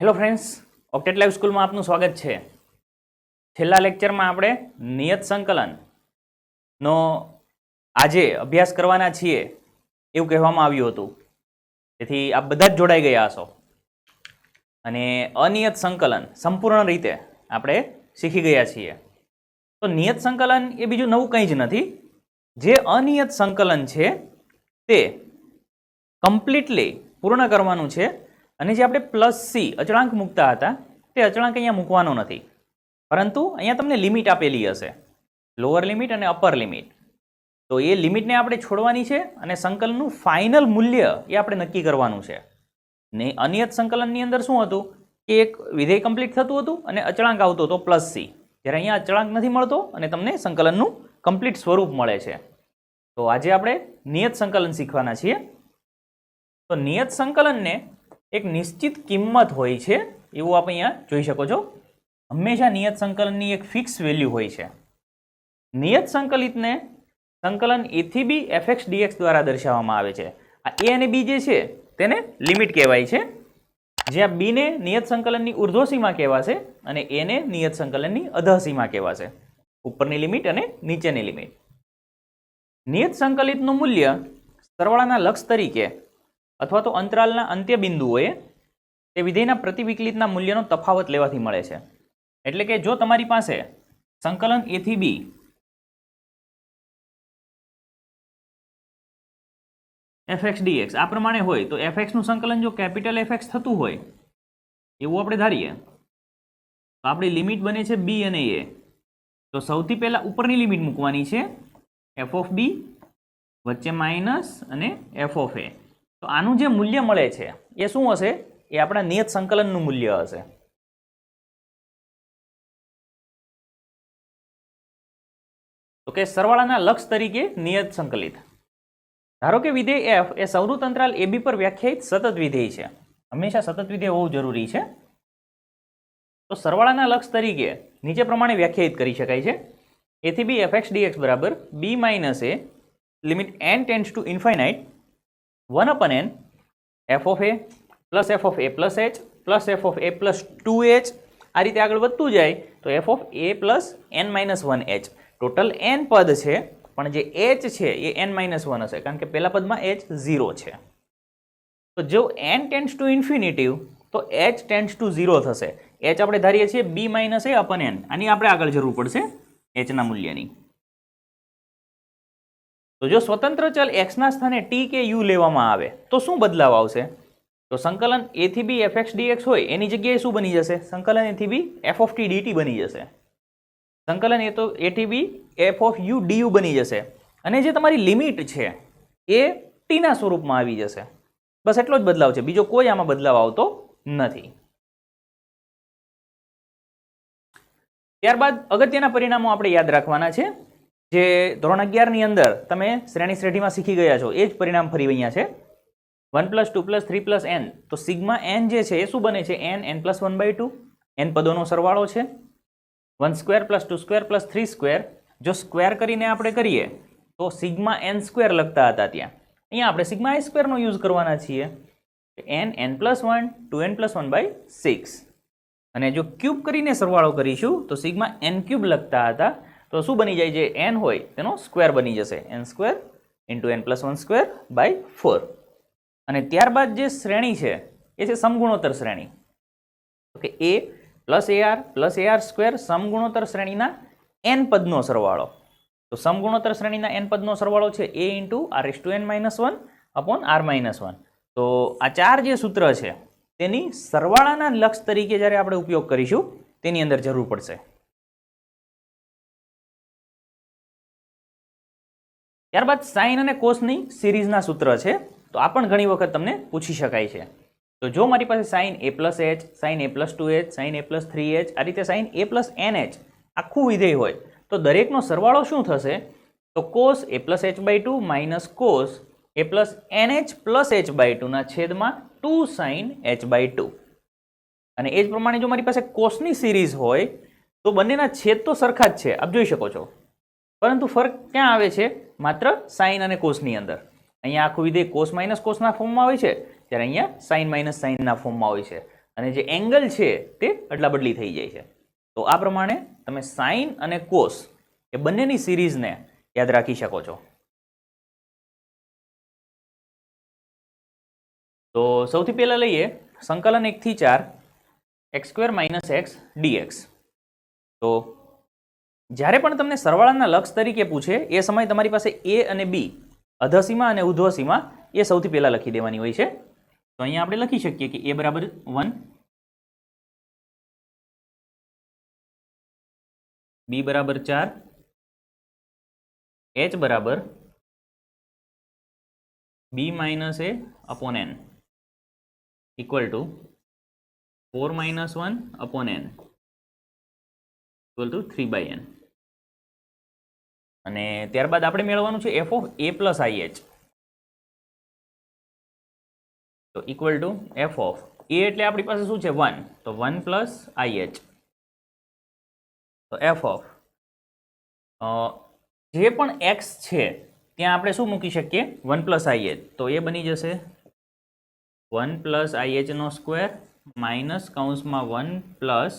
Hello friends, ઓક્ટેટ live સ્કૂલમાં આપનું સ્વાગત છે। છેલ્લા લેક્ચરમાં આપણે નિયત સંકલનનો આજે અભ્યાસ કરવાના છીએ એવું કહેવામાં આવ્યું હતું, તેથી આપ બધા જ જોડાઈ ગયા હશો અને અનિયત સંકલન સંપૂર્ણ રીતે આપણે શીખી ગયા છીએ। તો નિયત સંકલન એ બીજું નવું કંઈ જ નથી। જે અનિયત સંકલન છે તે કમ્પ્લીટલી પૂર્ણ કરવાનું છે અને જે આપણે પ્લસ સી અચળાંક મૂકતા હતા તે અચળાંક અહીંયા મૂકવાનો નથી, પરંતુ અહીંયા તમને લિમિટ આપેલી હશે, લોઅર લિમિટ અને અપર લિમિટ। તો એ લિમિટને આપણે છોડવાની છે અને સંકલનનું ફાઇનલ મૂલ્ય એ આપણે નક્કી કરવાનું છે। ને અનિયત સંકલનની અંદર શું હતું કે એક વિધેય કમ્પ્લીટ થતું હતું અને અચળાંક આવતો હતો પ્લસ સી, જ્યારે અહીંયા અચળાંક નથી મળતો અને તમને સંકલનનું કમ્પ્લીટ સ્વરૂપ મળે છે। તો આજે આપણે નિયત સંકલન શીખવાના છીએ। તો નિયત સંકલનને એક નિશ્ચિત કિંમત હોય છે એવું આપ અહીંયા જોઈ શકો છો। હંમેશા નિયત સંકલનની એક ફિક્સ વેલ્યુ હોય છે। નિયત સંકલિતને સંકલન એ થી બી એફએક્સ ડીએક્સ દ્વારા દર્શાવવામાં આવે છે। આ એ અને બી જે છે તેને લિમિટ કહેવાય છે, જ્યાં બીને નિયત સંકલનની ઉર્ધ્વસીમા કહેવાશે અને એને નિયત સંકલનની અધઃસીમા કહેવાશે, ઉપરની લિમિટ અને નીચેની લિમિટ। નિયત સંકલિતનું મૂલ્ય સરવાળાના લક્ષ તરીકે અથવા તો અંતરાલના અંત્ય બિંદુઓએ તે વિધેયના પ્રતિવિકલિતના મૂલ્યનો તફાવત લેવાથી મળે છે। એટલે કે જો તમારી પાસે સંકલન એ થી બી એફએક્સ ડીએક્સ આ પ્રમાણે હોય તો એફએક્સનું સંકલન જો કેપિટલ એફએક્સ થતું હોય એવું આપણે ધારીએ તો આપણી લિમિટ બને છે બી અને એ। તો સૌથી પહેલા ઉપરની લિમિટ મૂકવાની છે એફ ઓફ બી, વચ્ચે માઇનસ અને એફ ઓફ એ। તો આનું જે મૂલ્ય મળે છે એ શું હશે? એ આપણા નિયત સંકલનનું મૂલ્ય હશે। તો કે સરવાળાના લક્ષ તરીકે નિયત સંકલિત, ધારો કે વિધેય એફ એ સંવૃત અંતરાલ એ બી પર વ્યાખ્યાયિત સતત વિધેય છે। હંમેશા સતત વિધેય હોવું જરૂરી છે। તો સરવાળાના લક્ષ તરીકે નીચે પ્રમાણે વ્યાખ્યાયિત કરી શકાય છે। એ થી બી એફ એક્સ ડીએક્સ બરાબર b minus a limit n tends to infinite 1/n f of a plus f of a plus h plus f of a plus 2h આ રીતે આગળ વધતું જાય તો f of a plus n minus 1h। Total n પદ છે પણ જે એચ છે એ એન માઇનસ 1 હશે, કારણ કે પહેલા પદમાં એચ 0 છે। તો જો એન ટેન્ડ્સ ટુ ઇન્ફિનિટિવ તો એચ ટેન્ડ્સ ટુ 0 થશે। એચ આપણે ધારીએ છીએ બી માઇનસ એ અપન એન, આની આપણે આગળ જરૂર પડશે એચના મૂલ્યની। તો જો સ્વતંત્ર ચલ એક્સના સ્થાને ટી કે યુ લેવામાં આવે તો શું બદલાવ આવશે? તો સંકલન એ થી બી એફ એક્સ ડીએક્સ હોય એની જગ્યાએ શું બની જશે? સંકલન એ થી b f of t d t બની જશે। સંકલન એ થી b f of u d u બની જશે અને જે તમારી લિમિટ છે એ ટીના સ્વરૂપમાં આવી જશે। બસ એટલો જ બદલાવ છે, બીજો કોઈ આમાં બદલાવ આવતો નથી। ત્યારબાદ અગત્યના પરિણામો આપણે યાદ રાખવાના છે, જે ધોરણ 11 ની અંદર તમે શ્રેણી શ્રેઢીમાં શીખી ગયા છો એ જ પરિણામ ફરી અહીંયા છે। 1 + 2 + 3 + n, તો સિગ્મા એન જે છે એ શું બને છે? n + 1/2, n પદોનો સરવાળો છે। 1² + 2² + 3², જો સ્ક્વેર કરીને આપણે કરીએ તો સિગ્મા n² લખતા હતા ત્યાં, અહીંયા આપણે સિગ્મા i² નો યુઝ કરવાના છીએ। n n + 1 2n + 1/6, અને જો ક્યુબ કરીને સરવાળો કરીશું તો સિગ્મા n³ લખતા હતા તો શું બની જાય? જે n હોય તેનો સ્ક્વેર બની જશે, n² × n + 1²/4। અને ત્યારબાદ જે શ્રેણી છે એ છે સમગુણોત્તર શ્રેણી। તો કે a + ar + ar² સમગુણોત્તર શ્રેણીના n પદનો સરવાળો। તો સમગુણોત્તર શ્રેણીના n પદનો સરવાળો છે a × r−1/r−1। તો આ ચાર જે સૂત્ર છે તેની સરવાળાના લક્ષ તરીકે જ્યારે આપણે ઉપયોગ કરીશું તેની અંદર જરૂર પડશે। ત્યારબાદ સાઇન અને કોસની સિરીઝના સૂત્ર છે, તો આ પણ ઘણી વખત તમને પૂછી શકાય છે। તો જો મારી પાસે sine a + h, sine a + 2h, sine a + 3h, આ રીતે સાઇન a + nh આખું વિધેય હોય તો દરેકનો સરવાળો શું થશે? તો cos a + h/2 - cos a + nh + h/2 ના છેદમાં 2 sin h/2। અને એ જ પ્રમાણે જો મારી પાસે કોસની સિરીઝ હોય તો બંનેના છેદ તો સરખા જ છે, આપ જોઈ શકો છો, પરંતુ ફરક ક્યાં આવે છે? માત્ર સાઇન અને કોસની અંદર। અહીંયા આખું વિધેય કોસ માઇનસ કોસના ફોર્મમાં હોય છે, ત્યારે અહીંયા સાઇન માઇનસ સાઇનના ફોર્મમાં હોય છે। અને જે એંગલ છે તે અદલા બદલી થઈ જાય છે. તો આ પ્રમાણે તમે સાઇન અને કોસ એ બંનેની સિરીઝને યાદ રાખી શકો છો. તો સૌથી પહેલા લઈએ સંકલન 1 થી 4 x² - x dx. તો જ્યારે પણ તમને સરવાળાના લક્ષ તરીકે પૂછે એ સમયે તમારી પાસે a અને b અધસીમા અને ઉધ્વસીમા એ સૌથી પહેલા લખી દેવાની હોય છે. તો અહીંયા આપણે લખી શકીએ કે a બરાબર 1, b બરાબર 4, h બરાબર b - a upon n equal to 4 - 1 upon n equal to 3/n. અને ત્યારબાદ આપણે મેળવવાનું છે f of a plus ih. તો equal two f of a એટલે આપણી પાસે શું છે 1, તો 1 plus ih. તો f of જે પણ x છે ત્યાં આપણે શું મૂકી શકીએ 1 plus ih. તો એ બની જશે 1 plus ih નો સ્ક્વેર માઇનસ કૌંસમાં 1 plus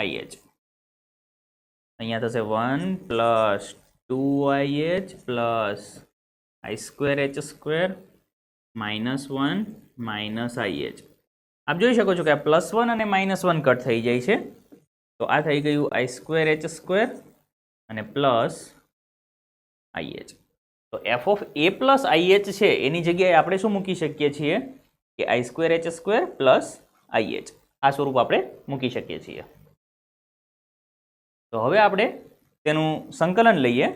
ih. અહીંયા થશે 1 plus 2ih plus i² minus 1 minus ih. આપ જોઈ શકો છો કે આ +1 અને -1 કટ થઈ જાય છે. તો આ થઈ ગયું i² અને પ્લસ ih. તો f of a plus ih છે એની જગ્યાએ આપણે શું મૂકી શકીએ છીએ કે i² plus ih. આ સ્વરૂપ આપણે મૂકી શકીએ છીએ. તો હવે આપણે તેનું સંકલન લઈએ.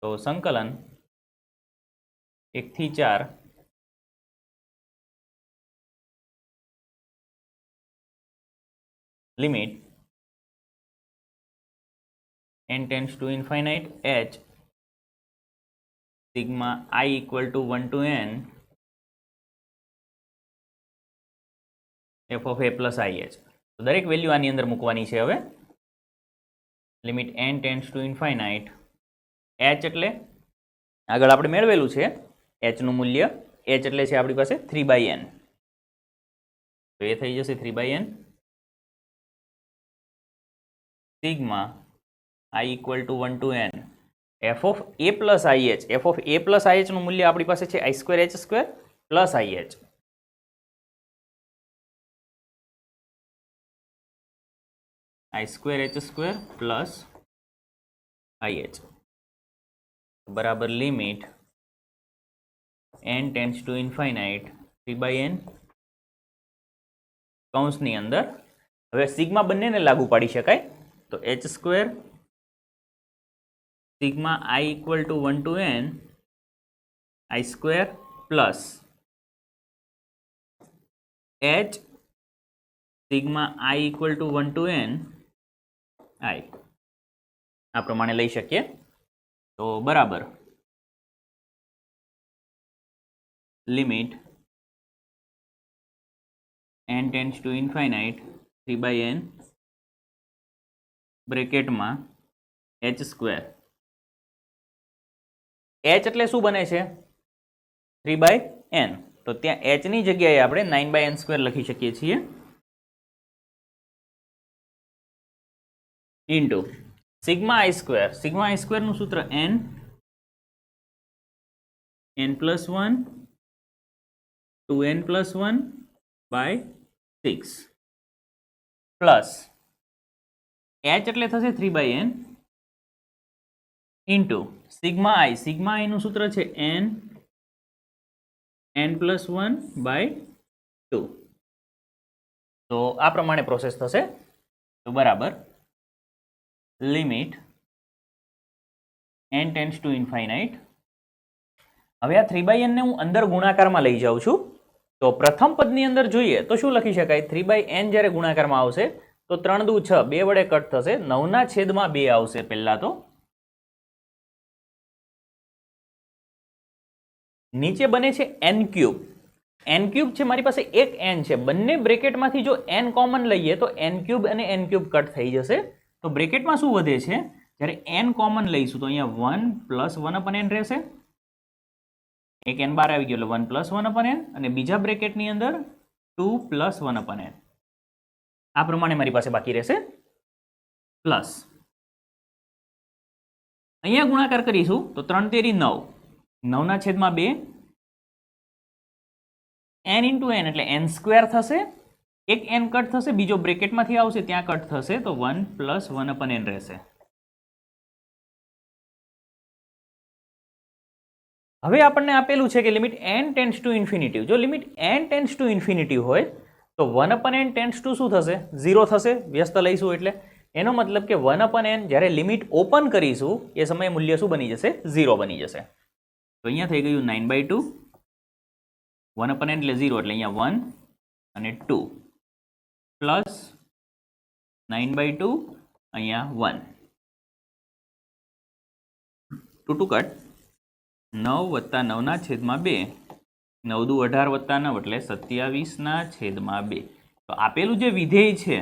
તો સંકલન 1 થી 4 limit n tends to infinite h sigma I equal to 1 to n f of a plus ih. તો દરેક વેલ્યુ આની અંદર મૂકવાની છે. હવે limit n tends to infinite h એટલે આગળ આપણે મેળવેલું છે h નું મૂલ્ય. h એટલે છે આપણી પાસે 3/n. તો એ થઈ જશે 3/n sigma I equal to 1 to n f of a plus ih. f of a plus ih નું મૂલ્ય આપણી પાસે છે i² plus ih. i² plus ih બરાબર limit n tends to infinite 3/n કૌંસની અંદર. હવે સિગ્મા બંનેને લાગુ પાડી શકાય. તો h² sigma I equal to 1 to n i² plus h sigma I equal to 1 to n i. આ પ્રમાણે લઈ શકીએ. તો બરાબર limit n tends to infinite 3/n બ્રેકેટમાં h². h એટલે શું બને છે 3/n. તો ત્યાં h ની જગ્યાએ આપણે 9/n² લખી શકીએ છીએ. Into sigma i². Sigma i² નું સૂત્ર n n+1 2n + 1/6 plus h એટલે થશે 3/n into sigma i. Sigma i નું સૂત્ર છે n n+1/2. તો આ પ્રમાણે પ્રોસેસ થશે. તો બરાબર limit n tends to infinite. હવે આ 3/n ને હું અંદર ગુણાકારમાં લઈ જાઉં છું. તો પ્રથમ પદની અંદર જોઈએ તો શું લખી શકાય 3/n જ્યારે ગુણાકારમાં આવશે તો 3 દુ 6 2 વડે કટ થશે 9/2 આવશે. પહેલા તો નીચે બને છે n³ n³ છે મારી પાસે એક n છે. બંને બ્રેકેટમાંથી જો n કોમન લઈએ તો n³ અને n³ કટ થઈ જશે. તો બ્રેકેટમાં શું વધે છે જ્યારે n કોમન લઈશું તો અહીંયા 1 + 1/n રહેશે. એક n બાર આવી ગયો એટલે 1 + 1/n અને બીજા બ્રેકેટની અંદર 2 + 1/n. આ પ્રમાણે મારી પાસે બાકી રહેશે પ્લસ. અહીંયા ગુણાકાર કરીશું તો 3 તેરી 9, 9 છેદમાં 2, n into n એટલે n² થશે, એક n કટ થશે, બીજો બ્રેકેટમાંથી આવશે ત્યાં કટ થશે તો 1 + 1/n રહેશે. હવે આપણને આપેલું છે કે limit n tends to infinity. જો limit n tends to infinity હોય તો 1/n ટેન્ડ્સ ટુ શું થશે? 0 થશે, વ્યસ્ત લઈશું એટલે. એનો મતલબ કે 1/n જ્યારે લિમિટ ઓપન કરીશું એ સમયે મૂલ્ય શું બની જશે? 0 બની જશે. તો અહીંયા થઈ ગયું 9/2, 1/n એટલે 0 એટલે અહીંયા 1 અને 2 પ્લસ 9/2 અહીંયા 1, 2 કટ, 9 + 9 છેદમાં 2, 9 દુ 18 + 9 એટલે 27 છેદમાં 2. તો આપેલું જે વિધેય છે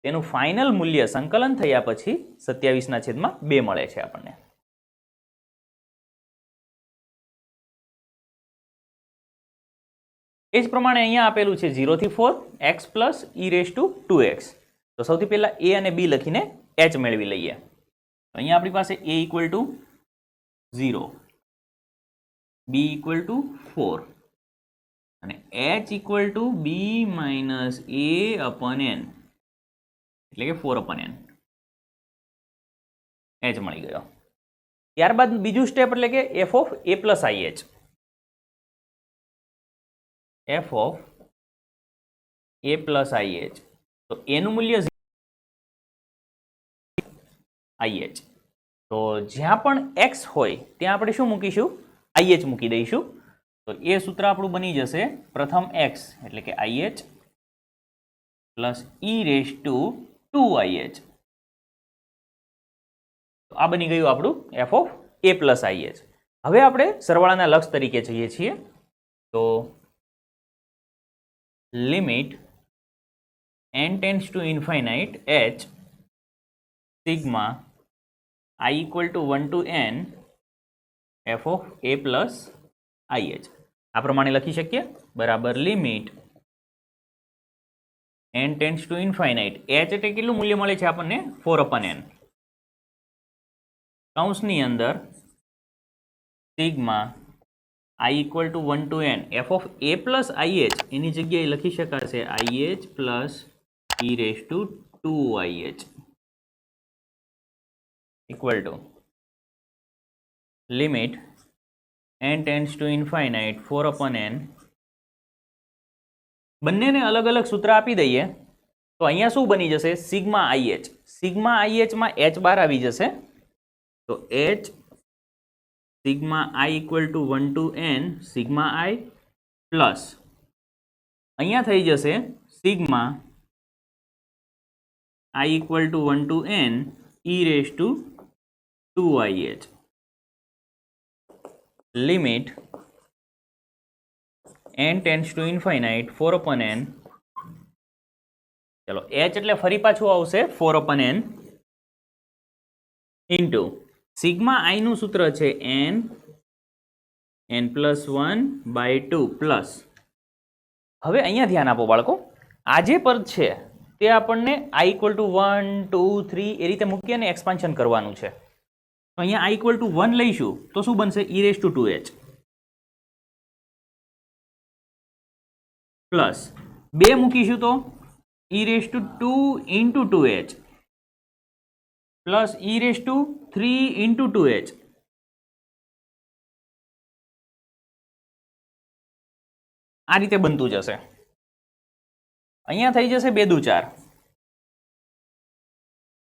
તેનું ફાઇનલ મૂલ્ય સંકલન થયા પછી 27 છેદમાં 2 મળે છે આપણને. એ જ પ્રમાણે અહીંયા આપેલું છે 0 થી 4 x + e⁻²x. તો સૌથી પહેલા a અને b લખીને h મેળવી લઈએ. તો અહીંયા આપણી પાસે a = 0, b = 4 અને h = b - a/n એટલે કે 4/n. h મળી ગયો. ત્યારબાદ બીજું સ્ટેપ એટલે કે f of a + ih. f of a + ih. તો a નું મૂલ્ય ih. તો જ્યાં પણ x હોય ત્યાં આપણે શું મૂકીશું? ih મૂકી દઈશું. તો એ સૂત્ર આપણું બની જશે પ્રથમ x એટલે કે ih પ્લસ e⁻²ih. તો આ બની ગયું આપણું f of a + ih. હવે આપણે સરવાળાના લક્ષ તરીકે જઈએ છીએ. તો limit n tends to infinite h sigma I = 1 to n f of a + ih. આ પ્રમાણે લખી શકીએ બરાબર limit n tends to infinite h એટલે કેટલું મૂલ્ય મળે છે આપણને? 4/n. કૌંસની અંદર sigma I = 1 to n f of a + ih એની જગ્યાએ લખી શકાશે ih plus e⁻²ih equal to limit n tends to infinite 4/n. બંનેને અલગ અલગ સૂત્ર આપી દઈએ તો અહીંયા શું બની જશે? Sigma ih. સિગ્મા ih માં h બાર આવી જશે. તો h sigma I = 1 to n sigma I plus અહીંયા થઈ જશે sigma I = 1 to n e⁻²ih. Limit n tends to infinite 4/n. ચલો h એટલે ફરી પાછું આવશે 4/n ઇન્ટુ સિગ્મા I નું સૂત્ર છે n n+1/2 પ્લસ. હવે અહીંયા ધ્યાન આપો બાળકો, આ જે પદ છે તે આપણને I = 1 2 3 એ રીતે મૂકી અને એક્સપાન્શન કરવાનું છે. તો અહીંયા I = 1 લઈશું તો શું બનશે? e⁻²h પ્લસ 2 મૂકીશું તો e⁻² × 2h plus e⁻³ × 2h. આ રીતે બનતું જશે. અહીંયા થઈ જશે 2 દુ 4.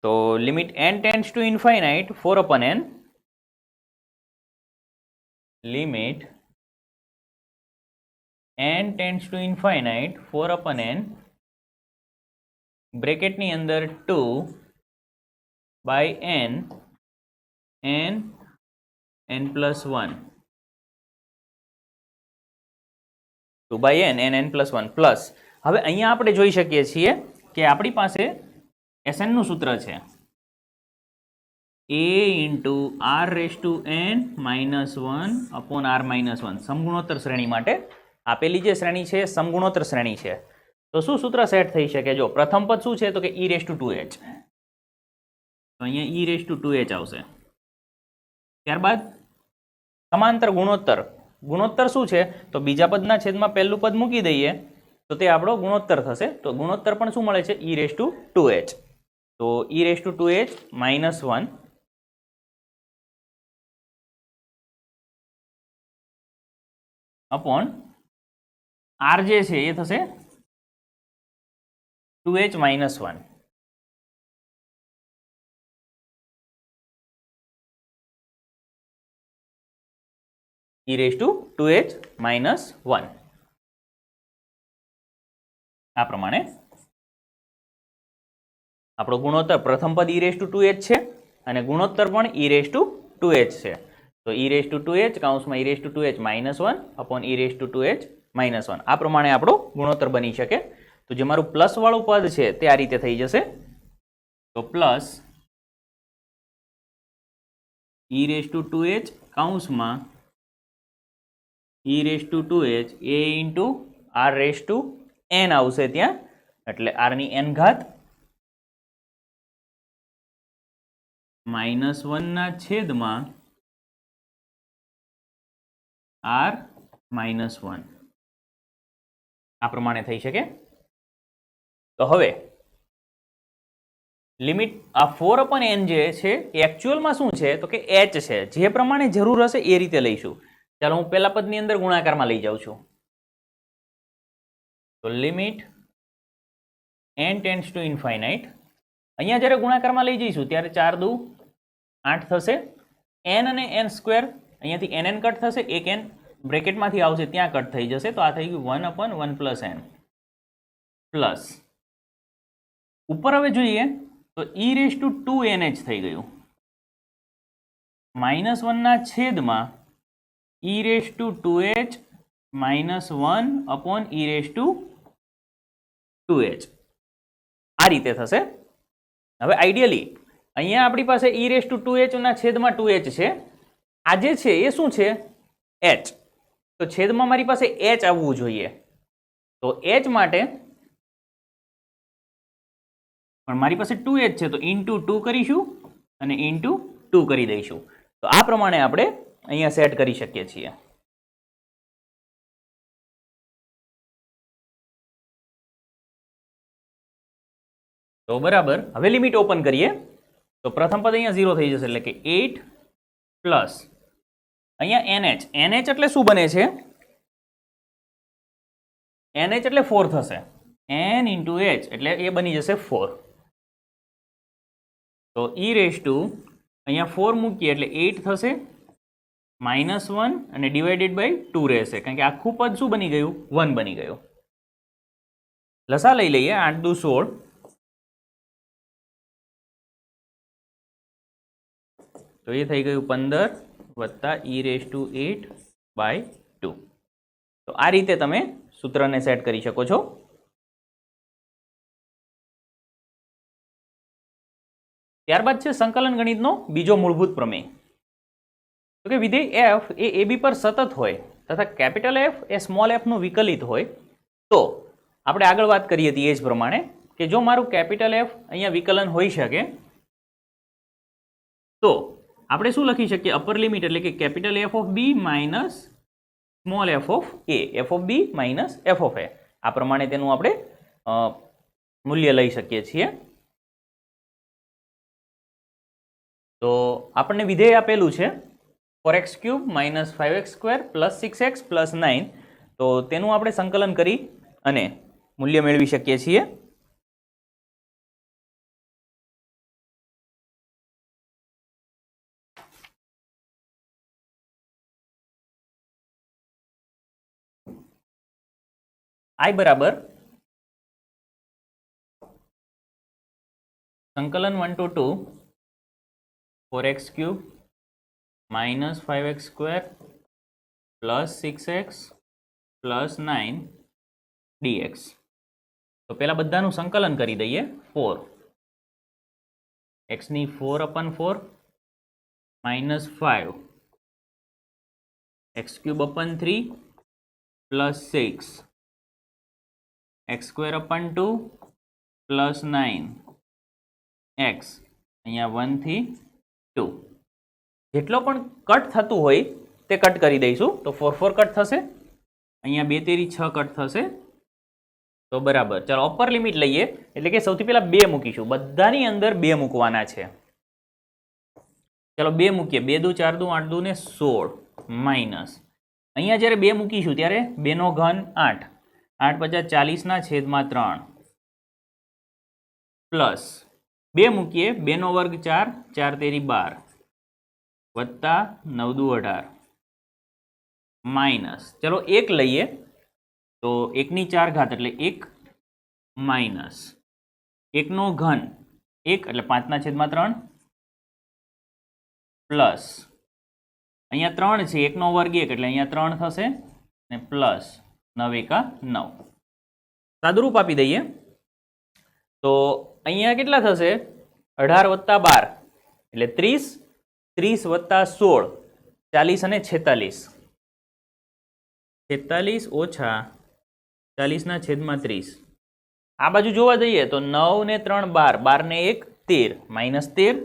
તો limit n tends to infinite 4/n. Limit n tends to infinite 4/n બ્રેકેટની અંદર 2/n n n+1 2/n n n+1 plus. હવે અહીંયા આપણે જોઈ શકીએ છીએ કે આપણી પાસે Sn નું સૂત્ર છે a into r raise to n -1 upon r -1 સમગુણોત્તર શ્રેણી માટે આપેલી જે શ્રેણી છે સમગુણોત્તર શ્રેણી છે. તો શું સૂત્ર સેટ થઈ શકે? જો પ્રથમ પદ શું છે તો કે e રેસ ટુ 2h, તો અહીંયા e રેસ ટુ 2h આવશે. ત્યારબાદ સમાંતર ગુણોત્તર, ગુણોત્તર શું છે તો બીજા પદના છેદમાં પહેલું પદ મૂકી દઈએ તો તે આપણો ગુણોત્તર થશે. તો ગુણોત્તર પણ શું મળે છે? e raise to 2h. તો e raise to 2h -1 upon r જે છે એ થશે 2h -1. e raise to 2h -1 આ પ્રમાણે આપણો ગુણોત્તર પ્રથમ પદ e રેસ ટુ 2h છે અને ગુણોત્તર પણ e રેસ ટુ 2h છે. તો e રેસ ટુ 2h કૌંસમાં e raise to 2h -1 upon e raise to 2h -1 આ પ્રમાણે આપણો ગુણોત્તર બની શકે. તો જે મારું પ્લસ વાળું પદ છે તે આ રીતે થઈ જશે. તો plus e raise to 2h કૌંસમાં e raise to 2h a into r race to n આવશે ત્યાં, એટલે r ની n ઘાત -1 ના છેદમાં r -1 આ પ્રમાણે થઈ શકે. તો હવે લિમિટ આ 4/n જે છે એ એકચ્યુઅલમાં શું છે તો કે h છે. જે પ્રમાણે જરૂર હશે એ રીતે લઈશું. ચાલો હું પહેલા પદની અંદર ગુણાકારમાં લઈ જાઉં છું. તો limit n tends to infinite, અહીંયા જ્યારે ગુણાકારમાં લઈ જઈશું ત્યારે 4 દુ 8 થશે. n અને n સ્ક્વેર અહીંયાથી nn કટ થશે, એક n બ્રેકેટમાંથી આવશે ત્યાં કટ થઈ જશે. તો આ થઈ ગયું 1/1 + n પ્લસ ઉપર હવે જોઈએ તો e રેસ ટુ 2nh થઈ ગયું -1 ના છેદમાં e raise to 2h -1 upon e raise to 2h આ રીતે થશે. હવે આઈડિયલી અહીંયા આપણી પાસે e રેસ ટુ 2h ના છેદમાં 2h છે. આ જે છે એ શું છે? h. તો છેદમાં મારી પાસે h આવવું જોઈએ. તો h માટે પણ મારી પાસે 2h છે તો ઇન્ટુ 2 કરીશું અને ઇન્ટુ 2 કરી દઈશું. તો આ પ્રમાણે આપણે અહીંયા સેટ કરી શકીએ છીએ. તો બરાબર, હવે લિમિટ ઓપન કરીએ તો પ્રથમ પદ અહીંયા 0 થઈ જશે, એટલે કે 8 પ્લસ અહીંયા nh. nh એટલે શું બને છે? nh એટલે 4 થશે. n ઇન્ટુ h એટલે એ બની જશે 4. તો e રેસ ટુ અહીંયા 4 મૂકીએ એટલે 8 થશે -1 અને ડિવાઇડેડ બાય 2 રહેશે, કારણ કે આખું પદ શું બની ગયું? 1 બની ગયું. લસા લઈ લઈએ. 8 દુ 16, તો એ થઈ ગયું 15 વત્તા e રેસ ટુ 8/2. તો આ રીતે તમે સૂત્રને સેટ કરી શકો છો. ત્યારબાદ છે સંકલન ગણિતનો બીજો મૂળભૂત પ્રમેય. તો કે વિધેય f એ ab પર સતત હોય તથા કેપિટલ F એ સ્મોલ f નું વિકલિત હોય તો આપણે આગળ વાત કરી હતી એ જ પ્રમાણે કે જો મારું કેપિટલ F અહીંયા વિકલન હોઈ શકે તો આપણે શું લખી શકીએ? અપર લિમિટ એટલે કે capital F of b minus small f of a, f of b minus f of a આ પ્રમાણે તેનું આપણે મૂલ્ય લઈ શકીએ છીએ. તો આપણને વિધેય આપેલું છે 4x³ - 5x² + 6x + 9. તો તેનું આપણે સંકલન કરી અને મૂલ્ય મેળવી શકીએ છીએ. i બરાબર સંકલન 1 to 2 4x³ - 5x² + 6x + 9 dx. તો પહેલા બધાનું સંકલન કરી દઈએ. 4 x ની 4/4 -5 x³/3 +6 x²/2 +9 x અહીંયા 1 થી 2 જેટલો પણ કટ થતું હોય તે કટ કરી દઈશું. તો 4 4 કટ થશે, અહીંયા 2 તેરી 6 કટ થશે. તો બરાબર, ચાલો અપર લિમિટ લઈએ, એટલે કે સૌથી પહેલા 2 મૂકીશું, બધાની અંદર 2 મૂકવાના છે. ચાલો 2 મૂકીએ, 2 દુ 4 દુ 8 દુ ને 16 માઇનસ અહીંયા જ્યારે 2 મૂકીશું ત્યારે 2 નો ઘન 8 8 × 40/3 પ્લસ 2 મૂકીએ, 2 નો વર્ગ 4 4 તેરી 12 વત્તા 9 દુ 18 માઇનસ ચલો 1 લઈએ તો 1 ની 4 ઘાત એટલે 1 માઇનસ 1 નો ઘન 1 એટલે 5/3 પ્લસ અહીંયા 3 છે, 1 નો વર્ગ 1 એટલે અહીંયા 3 થશે અને પ્લસ 9 એકા 9 સાદુરૂપ આપી દઈએ તો અહીંયા કેટલા થશે 18 + 12 એટલે 30 30 + 16 40 અને 46 46 ઓછા 40/30 આ બાજુ જોવા જઈએ તો 9 ને 3 12 12 ને 1 13 -13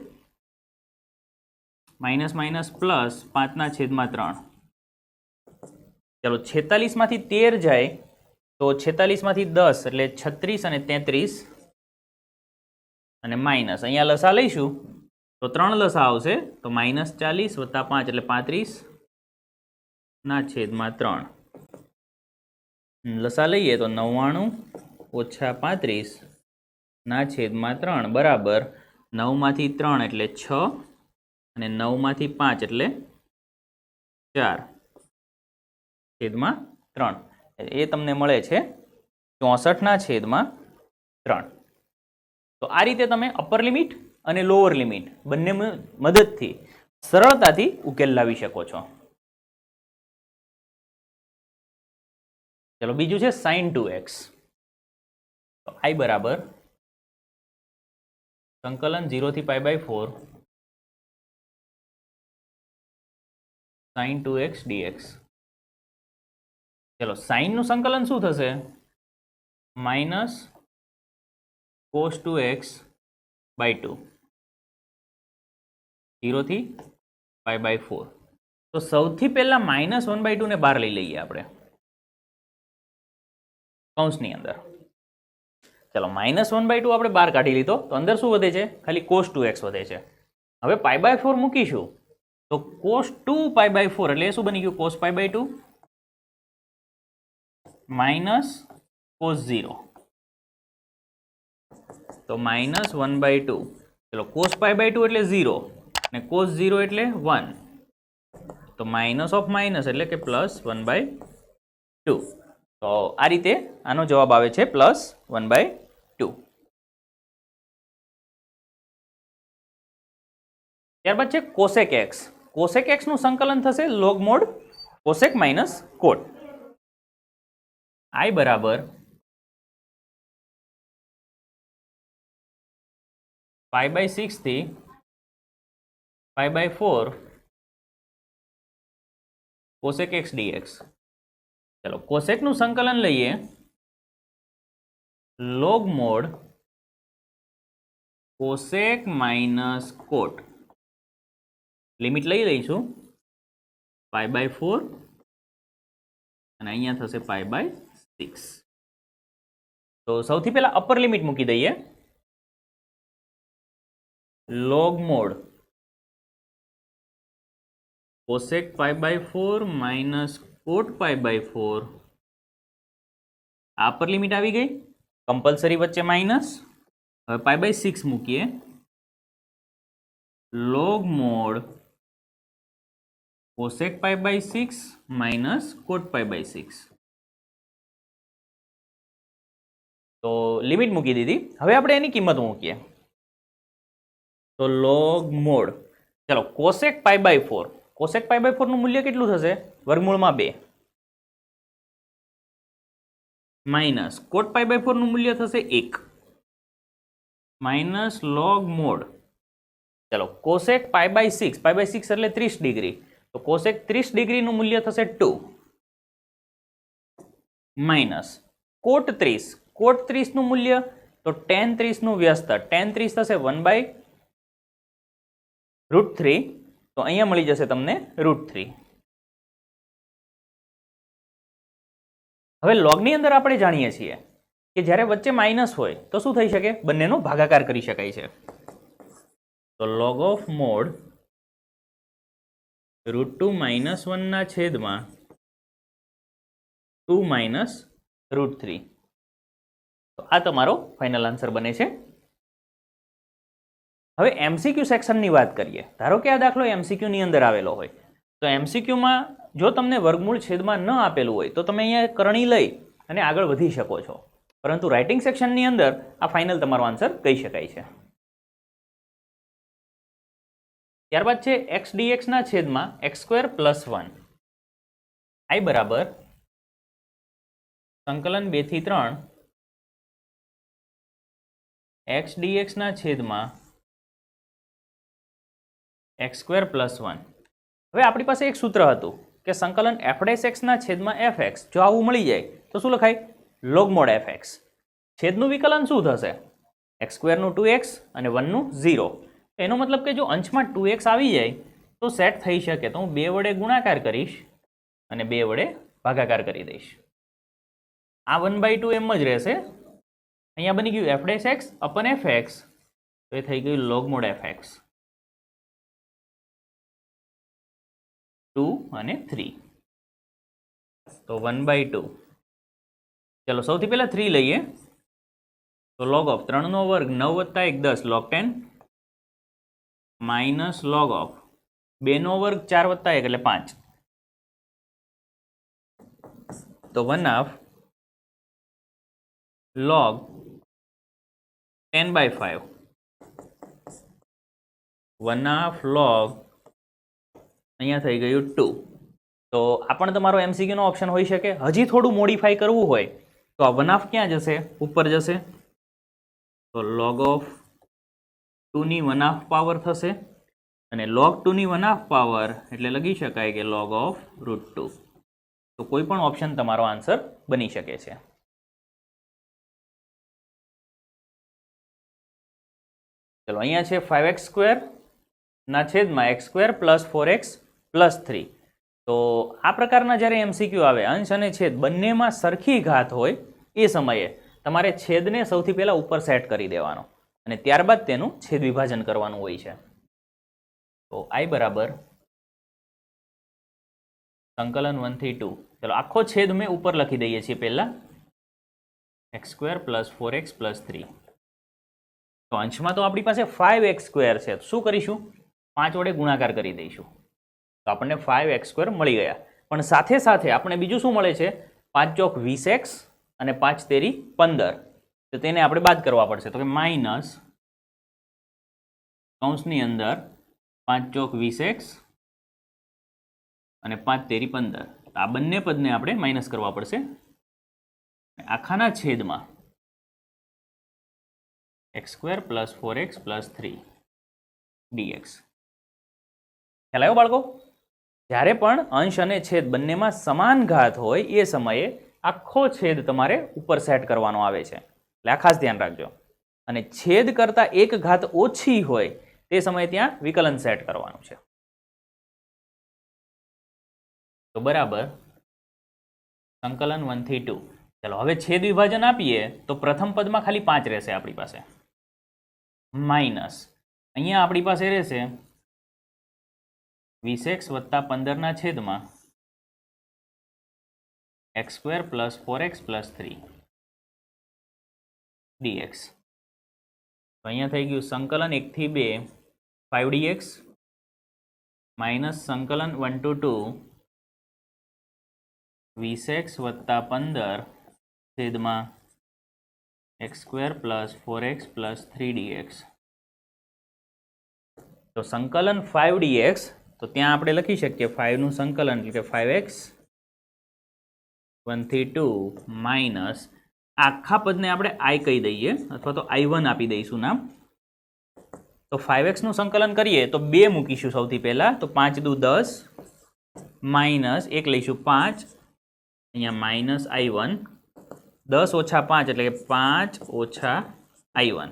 માઇનસ માઇનસ પ્લસ 5/3 ચલો 46 માંથી 13 જાય તો 46 માંથી 10 એટલે 36 અને 33 અને માઇનસ અહીંયા લસા લઈશું તો 3 લસા આવશે તો -40 + 5 એટલે 35/3 લસા લઈએ તો 99 ઓછા 35/3 બરાબર 9 માંથી 3 એટલે 6 અને 9 માંથી 5 એટલે 4/3 એ તમને મળે છે 64/3. તો આ રીતે તમે અપર લિમિટ અને લોઅર લિમિટ બંને મદદથી સરળતાથી ઉકેલ લાવી શકો છો. ચલો બીજું છે sin 2x. તો i બરાબર સંકલન 0 થી π/4 sin 2x dx. ચલો sin નું સંકલન શું થશે -cos 2x / 2 0 થી π/4. તો સૌથી પહેલા -1/2 ને બહાર લઈ લઈએ આપણે કૌંસની અંદર. ચલો -1/2 આપણે બહાર કાઢી લીધો તો અંદર શું વધે છે ખાલી cos 2x વધે છે. હવે π/4 મૂકીશું તો cos 2 π/4 એટલે શું બની ગયું cos π/2 માઇનસ cos 0 તો -1/2 ચલો cos π/2 એટલે 0 અને cos 0 એટલે 1 તો માઇનસ ઓફ માઇનસ એટલે કે +1/2. તો આ રીતે આનો જવાબ આવે છે +1/2. ત્યારબાદ છે cosec x. cosec x નું સંકલન થશે log mod cosec minus cot. i બરાબર π/6 થી π/4 cosec x dx. ચલો cosec નું સંકલન લઈએ log mod cosec minus cot. Limit લઈ લઈશું π/4 અને અહીંયા થશે π/6. તો સૌથી પહેલા અપર લિમિટ મૂકી દઈએ log mod cosec π/4 minus cot π/4 આ અપર લિમિટ આવી ગઈ, કમ્પલસરી વચ્ચે માઇનસ. હવે π/6 મૂકીએ log mod cosec π/6 minus cot π/6. તો લિમિટ મૂકી દીધી. હવે આપણે એની કિંમત મૂકીએ તો log mod ચલો cosec π/4 cosec π/4 નું મૂલ્ય કેટલું થશે વર્ગમૂળમાં 2 માઇનસ cot π/4 નું મૂલ્ય થશે 1 માઇનસ log mod ચલો કોસેક π/6 એટલે 30 ડિગ્રી, તો કોસેક 30 ડિગ્રીનું મૂલ્ય થશે 2 માઇનસ કોટ 30 નું મૂલ્ય તો tan 30 નું વ્યસ્ત tan 30 થશે 1/√3, તો અહીંયા મળી જશે તમને √3. હવે લોગની અંદર આપણે જાણીએ છીએ કે જ્યારે વચ્ચે માઇનસ હોય તો શું થઈ શકે, બંનેનો ભાગાકાર કરી શકાય છે. તો log ઓફ મોડ √2 - 1 ના છેદમાં 2 - √3. તો આ તમારો ફાઇનલ આન્સર બને છે. હવે MCQ સેક્શનની વાત કરીએ. ધારો કે આ દાખલો MCQ ની અંદર આવેલો હોય, તો MCQ માં જો તમને વર્ગમૂળ છેદમાં ન આપેલું હોય તો તમે અહીંયા કરણી લઈ અને આગળ વધી શકો છો, પરંતુ રાઇટિંગ સેક્શનની અંદર આ ફાઇનલ તમારો આન્સર કહી શકાય છે. ત્યારબાદ છે x dx ના છેદમાં x² + 1 i બરાબર સંકલન 2 થી 3 x dx ના છેદમાં x² + 1. હવે આપણી પાસે એક સૂત્ર હતું કે સંકલન f' ના છેદમાં fx, જો આવું મળી જાય તો શું લખાય, log mod fx. છેદનું વિકલન શું થશે, x² નું 2x અને 1 નું 0. એનો મતલબ કે જો અંશમાં 2x આવી જાય તો સેટ થઈ શકે, તો હું 2 વડે ગુણાકાર કરીશ અને 2 વડે ભાગાકાર કરી દઈશ. આ 1/2 એમ જ રહેશે. અહીંયા બની ગયું f'(x) / fx, તો એ થઈ ગયું log mod fx 2 અને 3, તો 1/2. ચલો સૌથી પહેલા 3 લઈએ, તો log ઓફ 3 નો વર્ગ 9 + 1 10 log 10 માઇનસ log ઓફ 2 નો વર્ગ 4 + 1 એટલે 5, તો 1/2 log 10/5 1/2 log અહીંયા થઈ ગયું 2. તો આ પણ તમારો MCQ નો ઓપ્શન હોઈ શકે. હજી થોડું મોડિફાઈ કરવું હોય તો આ 1/2 ક્યાં જશે, ઉપર જશે, તો log ઓફ 2 ની 1/2 પાવર થશે, અને log 2 ની 1/2 પાવર એટલે લખી શકાય કે log ઓફ √2. તો કોઈ પણ ઓપ્શન તમારો આન્સર બની શકે છે. ચલો અહીંયા છે 5x² ના છેદમાં x² + 4x + 3. તો આ પ્રકારના જ્યારે MCQ આવે, અંશ અને છેદ બંનેમાં સરખી ઘાત હોય એ સમયે તમારે છેદને સૌથી પહેલા ઉપર સેટ કરી દેવાનો અને ત્યારબાદ તેનું છેદ વિભાજન કરવાનું હોય છે. તો i બરાબર સંકલન 1 થી 2. ચલો આખો છેદ મેં ઉપર લખી દઈએ છીએ પહેલા, x² + 4x + 3. તો અંશમાં તો આપણી પાસે 5x² છે, શું કરીશું, 5 વડે ગુણાકાર કરી દઈશું, તો આપણને 5x² મળી ગયા. પણ સાથે સાથે આપણે બીજું શું મળે છે, 5 ચોક 20x અને 5 તેરી 15, તો તેને આપણે બાદ કરવા પડશે, તો કે માઇનસ કૌંસની અંદર 5 ચોક 20x અને 5 તેરી 15. તો આ બંને પદને આપણે માઇનસ કરવા પડશે. આખાના છેદમાં x² + 4x + 3 dx. ખ્યાલ આવ્યો બાળકો? જ્યારે પણ અંશ અને છેદ બંનેમાં સમાન ઘાત હોય એ સમયે આખો છેદ તમારે ઉપર સેટ કરવાનો આવે છે, એટલે આ ખાસ ધ્યાન રાખજો. અને છેદ કરતાં એક ઘાત ઓછી હોય તે સમયે ત્યાં વિકલન સેટ કરવાનું છે. તો બરાબર સંકલન 1 થી 2. ચલો હવે છેદ વિભાજન આપીએ તો પ્રથમ પદમાં ખાલી 5 રહેશે આપણી પાસે, માઇનસ અહીંયા આપણી પાસે રહેશે 20x + 15 ના છેદમાં x² + 4x + 3 dx. તો અહીંયા થઈ ગયું સંકલન 1 થી 2 5dx માઇનસ સંકલન 1 to 2 20x + 15 છેદમાં x² + 4x + 3 dx. તો સંકલન 5dx, તો ત્યાં આપણે લખી શકીએ 5 નું સંકલન એટલે કે 5x 1 થી 2 માઇનસ આખા પદને આપણે i કહી દઈએ અથવા તો i1 આપી દઈશું નામ, તો 5x નું સંકલન કરીએ તો 2 મૂકીશું સૌથી પહેલાં, તો 5 દુ 10 માઇનસ 1 લઈશું 5, અહીંયા માઇનસ I1, 10 ઓછા 5 એટલે કે 5 ઓછા I1.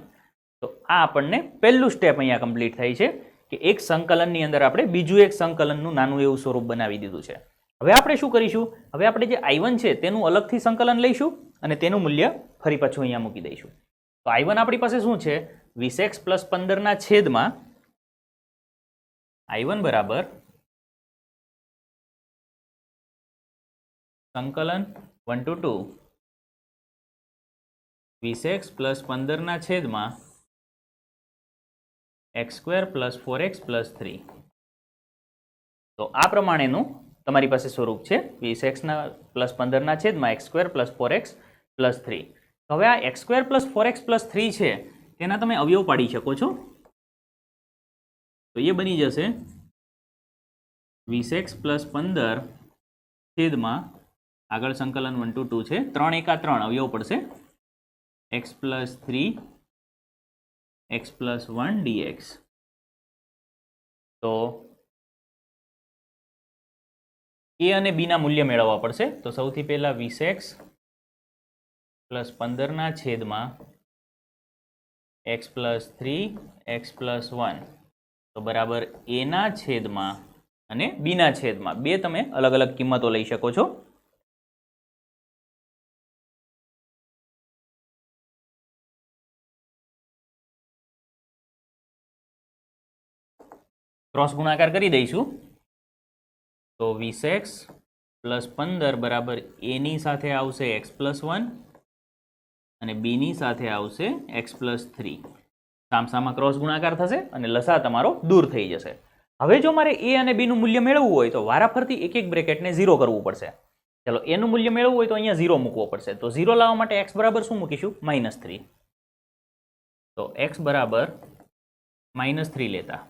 તો આ આપણને પહેલું સ્ટેપ અહીંયા કમ્પ્લીટ થાય છે કે એક સંકલનની અંદર આપણે બીજું એક સંકલનનું નાનું એવું સ્વરૂપ બનાવી દીધું છે. હવે આપણે શું કરીશું? હવે આપણે જે I1 છે તેનું અલગથી સંકલન લઈશું અને તેનું મૂલ્ય ફરી પાછું અહીંયા મૂકી દઈશું. તો I1 આપણી પાસે શું છે? 20x + 15 ના છેદમાં I1 બરાબર સંકલન 1 to 2 20x + 15 ના છેદમાં x² + 4x + 3. તો આ પ્રમાણેનું તમારી પાસે સ્વરૂપ છે 20x + 15 ના છેદમાં x² + 4x + 3. હવે આ x² + 4x + 3 છે તેના તમે અવયવ પાડી શકો છો. તો એ બની જશે 20x + 15 છેદમાં આગળ સંકલન 1 to 2 છે, 3 એકા 3 અવયવ પડશે x + 3 x + 1 dx. તો a અને b ના મૂલ્ય મેળવવા પડશે. તો સૌથી પહેલા 20x + 15 ના છેદમાં x + 3 x + 1 તો બરાબર a ના છેદમાં અને b ના છેદમાં બે તમે અલગ અલગ કિંમતો લઈ શકો છો. ક્રોસ ગુણાકાર કરી દઈશું. તો 20x + 15 બરાબર a ની સાથે આવશે x + 1 અને b ની સાથે આવશે x + 3. સામસામા ક્રોસ ગુણાકાર થશે અને લસા તમારો દૂર થઈ જશે. હવે જો મારે a અને b નું મૂલ્ય મેળવવું હોય તો વારાફરતી એક એક બ્રેકેટને 0 કરવું પડશે. ચાલો a નું મૂલ્ય મેળવવું હોય તો અહીંયા 0 મૂકવો પડશે. તો 0 લાવવા માટે x બરાબર શું મૂકીશું? -3. તો x બરાબર -3 લેતા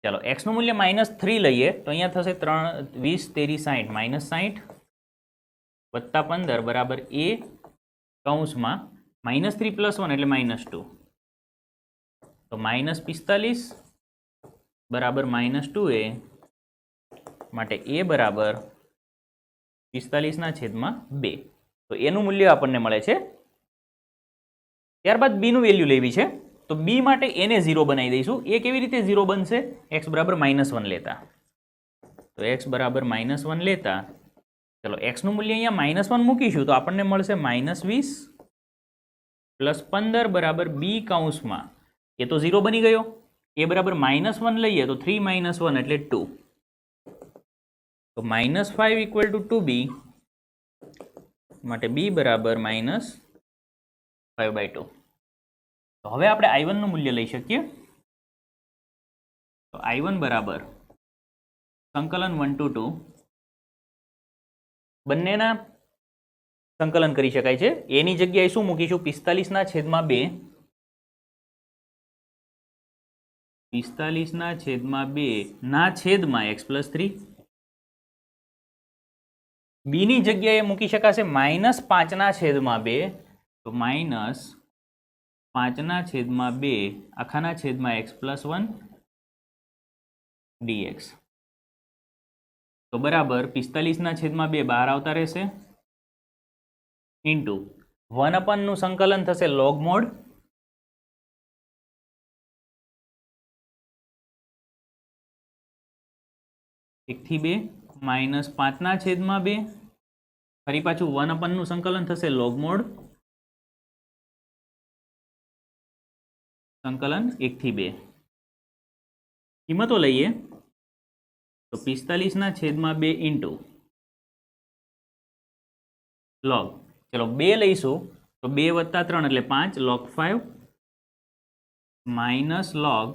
ચાલો x નું મૂલ્ય -3 લઈએ તો અહીંયા થશે 3 20 13 60 -60 વત્તા 15 બરાબર a કૌંસમાં -3 + 1 એટલે -2. તો -45 બરાબર -2a માટે a બરાબર 45 ના છેદમાં 2. તો એનું મૂલ્ય આપણને મળે છે. ત્યારબાદ b નું વેલ્યુ લેવી છે. તો b માટે a ને 0 બનાવી દઈશું. a કેવી રીતે 0 બનશે? x બરાબર -1 લેતા. તો x બરાબર -1 લેતા ચલો x નું મૂલ્ય અહીંયા -1 મૂકીશું તો આપણને મળશે -20 + 15 બરાબર b કૌંસમાં એ તો 0 બની ગયો. a બરાબર -1 લઈએ તો 3 - 1 એટલે 2. તો -5 = 2b માટે b બરાબર -5/2. તો હવે આપણે I1 નું મૂલ્ય લઈ શકીએ. તો I1 બરાબર સંકલન 1 to 2 બંનેના સંકલન કરી શકાય છે. a ની જગ્યાએ શું મૂકીશું? 45 ના છેદમાં 2 45 ના છેદમાં 2 ના છેદમાં x + 3. b ની જગ્યાએ મૂકી શકાશે -5 ના છેદમાં 2 તો -5 ના છેદમાં 2 આખાના છેદમાં x + 1 dx. તો બરાબર 45 ના છેદમાં 2 બહાર આવતા રહેશે ઇન્ટુ 1/, નું સંકલન થશે log mod થી 2 -5 ના છેદમાં 2 ફરી પાછું 1/, નું સંકલન થશે log mod સંકલન 1 થી 2. કિંમતો લઈએ તો 45 ના છેદમાં 2 ઇન્ટુ log ચલો 2 લઈશું તો 2 + 3 એટલે 5 log 5 માઇનસ log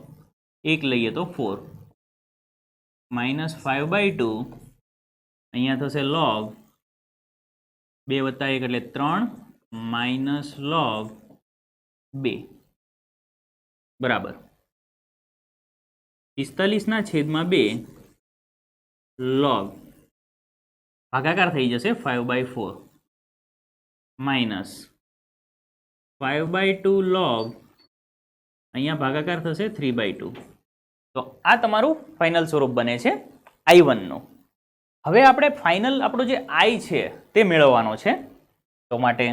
1 લઈએ તો 4 -5/2 અહીંયા થશે log 2 + 1 એટલે 3 માઇનસ log 2 બરાબર 45 ના છેદમાં 2 log ભાગાકાર થઈ જશે 5/4 માઇનસ 5/2 log અહીંયા ભાગાકાર થશે 3/2. તો આ તમારું ફાઇનલ સ્વરૂપ બને છે I1 નું. હવે આપણે ફાઇનલ આપણો જે I છે તે મેળવવાનો છે. તો માટે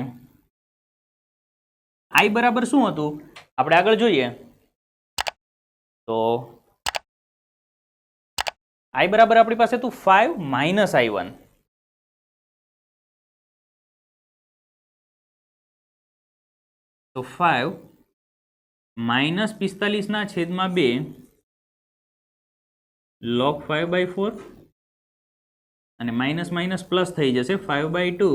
I બરાબર શું હતું આપણે આગળ જોઈએ. તો I બરાબર આપણી પાસે હતું 5 માઇનસ I1. તો 5 માઇનસ 45/2 log 5/4 અને માઇનસ માઇનસ પ્લસ થઈ જશે 5/2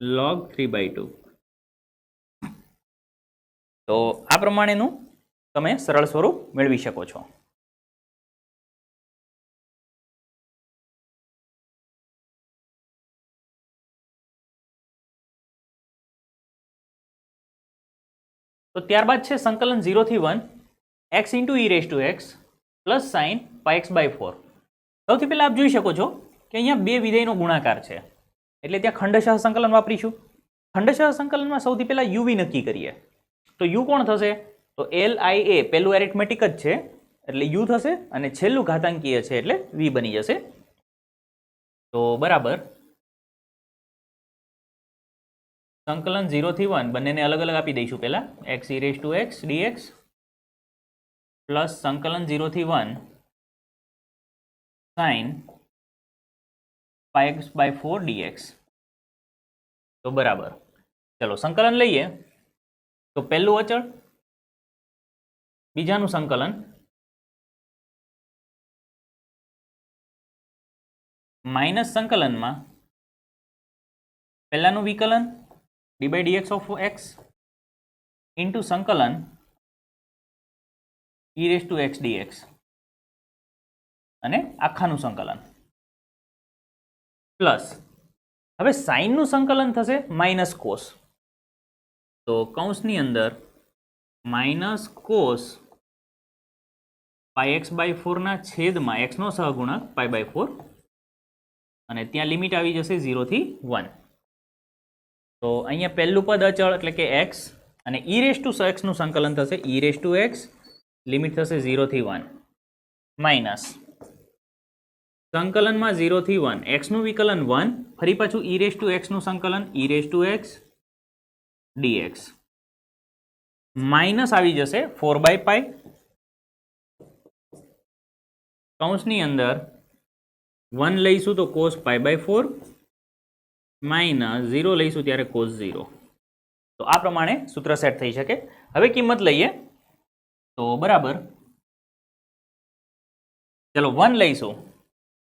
log 3/2. તો આ પ્રમાણેનું તમે સરળ સ્વરૂપ મેળવી શકો છો. તો ત્યારબાદ છે સંકલન 0 થી 1 x into e raised to x plus sin πx/4. સૌથી પહેલા આપ જોઈ શકો છો કે અહીંયા બે વિધેયનો ગુણાકાર છે એટલે ત્યાં ખંડશઃ સંકલન વાપરીશું. ખંડશઃ સંકલનમાં સૌથી પહેલા u v નક્કી કરીએ. તો u કોણ થશે? તો LIA પહેલું એરિથમેટિક જ છે એટલે u થશે અને છેલ્લું ઘાતાંકીય છે એટલે v બની જશે. તો બરાબર સંકલન 0 થી 1 બંનેને અલગ અલગ આપી દઈશું. પહેલા x e raised to x dx plus સંકલન 0 થી 1 sin πx/4 dx. તો બરાબર ચલો સંકલન લઈએ. તો પહેલું અચળ, બીજાનું સંકલન માઇનસ સંકલનમાં પહેલાનું વિકલન d/dx of x into સંકલન e raised to x dx અને આખાનું સંકલન પ્લસ હવે સાઇનનું સંકલન થશે માઇનસ કોસ. તો કૌંસની અંદર માઇનસ કોસ πx/4 ના છેદમાં x નો સહગુણક π/4 અને ત્યાં લિમિટ આવી જશે 0 થી 1. તો અહીંયા પહેલું પદ અચળ એટલે કે x અને e raised to x નું સંકલન થશે e raised to x limit થશે 0 થી 1 માઇનસ સંકલનમાં 0 થી 1 x નું વિકલન 1 ફરી પાછું e raised to x નું સંકલન e raised to x dx minus આવી જશે 4/π કૌંસની અંદર 1 લઈશું તો cos π/4 માઇનસ 0 લઈશું ત્યારે cos 0. તો આ પ્રમાણે સૂત્ર સેટ થઈ શકે. હવે કિંમત લઈએ. તો બરાબર ચલો 1 લઈશું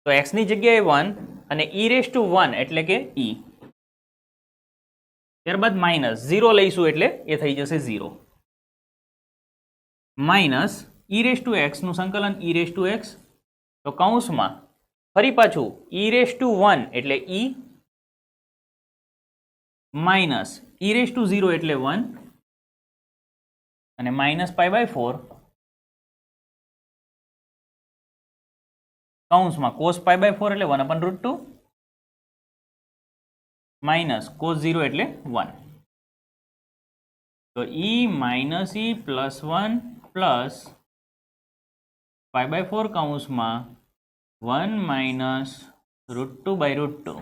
તો x ની જગ્યાએ 1 અને e raised to 1 એટલે કે e. ત્યારબાદ માઇનસ 0 લઈશું એટલે એ થઈ જશે 0 minus e raised to x નું સંકલન e raised to x. તો કૌંસમાં ફરી પાછું e raised to 1 એટલે e minus e raised to 0 એટલે 1 અને માઇનસ π/4 કૌંસમાં cos π/4 એટલે 1/√2 માઇનસ cos 0 એટલે 1. તો e minus e plus 1 plus π/4 કૌંસમાં 1 માઇનસ √2/√2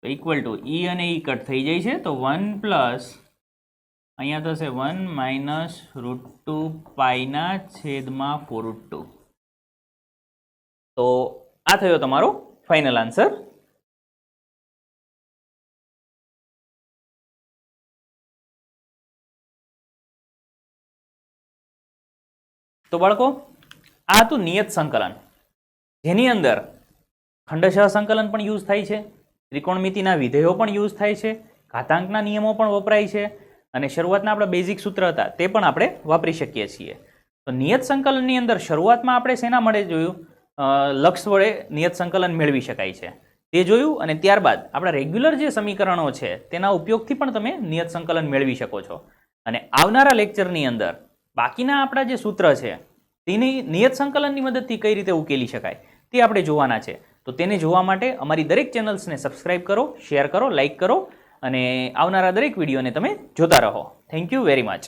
તો ઇક્વલ ટુ e અને e કટ થઈ જાય છે. તો 1 પ્લસ અહીંયા થશે 1 માઇનસ √2π/4√2. તો આ થયો તમારો ફાઇનલ આન્સર. તો બાળકો આ હતું નિયત સંકલન જેની અંદર ખંડશઃ સંકલન પણ યુઝ થાય છે, ત્રિકોણમિતિના વિધેયો પણ યુઝ થાય છે, ઘાતાંકના નિયમો પણ વપરાય છે અને શરૂઆતના આપણા બેઝિક સૂત્ર હતા તે પણ આપણે વાપરી શકીએ છીએ. તો નિયત સંકલનની અંદર શરૂઆતમાં આપણે શેના મળે જોયું? લક્ષ વડે નિયત સંકલન મેળવી શકાય છે તે જોયું અને ત્યારબાદ આપણા રેગ્યુલર જે સમીકરણો છે તેના ઉપયોગથી પણ તમે નિયત સંકલન મેળવી શકો છો. અને આવનારા લેક્ચરની અંદર બાકીના આપણા જે સૂત્ર છે તેની નિયત સંકલનની મદદથી કઈ રીતે ઉકેલી શકાય તે આપણે જોવાના છે. તો તેને જોવા માટે અમારી દરેક ચેનલ્સને સબસ્ક્રાઇબ કરો, શેર કરો, લાઇક કરો અને આવનારા દરેક વિડીયોને તમે જોતા રહો. Thank you very much.